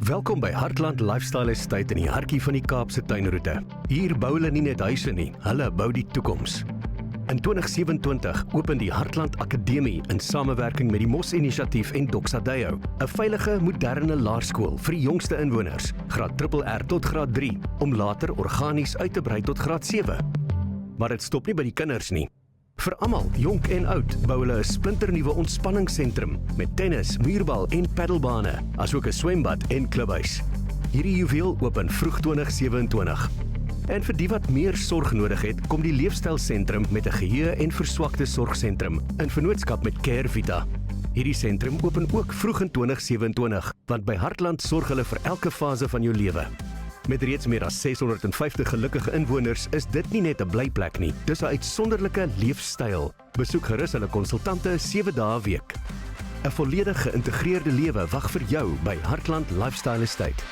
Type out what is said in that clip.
Welkom by Hartland Lifestyle Estate in die hartjie van die Kaapse tuinroete. Hier bou hulle nie net huise nie, hulle bou die toekoms. In 2027 open die Hartland Akademie in samewerking met die Mos Inisiatief en Doxa Deo, 'n veilige, moderne laerskool vir die jongste inwoners, graad RRR tot graad 3, om later organies uit te brei tot graad 7. Maar dit stop nie by die kinders nie. Vir almal, jonk en oud, bou hulle 'n splinternuwe ontspanningssentrum met tennis, muurbal en paddelbane, asook 'n swembad en klubhuis. Hierdie juweel open vroeg 2027. En vir die wat meer sorg nodig het, kom die leefstylsentrum met 'n geheue en verswakte sorgsentrum in vennootskap met Care Vita. Hierdie sentrum open ook vroeg in 2027, want by Hartland sorg hulle vir elke fase van jou lewe. Met reeds meer as 650 gelukkige inwoners is dit nie net 'n blyplek nie, dis 'n uitsonderlike leefstyl. Besoek gerus hulle konsultante 7 dae 'n week. 'n volledig geïntegreerde lewe wag vir jou by Hartland Lifestyle Estate.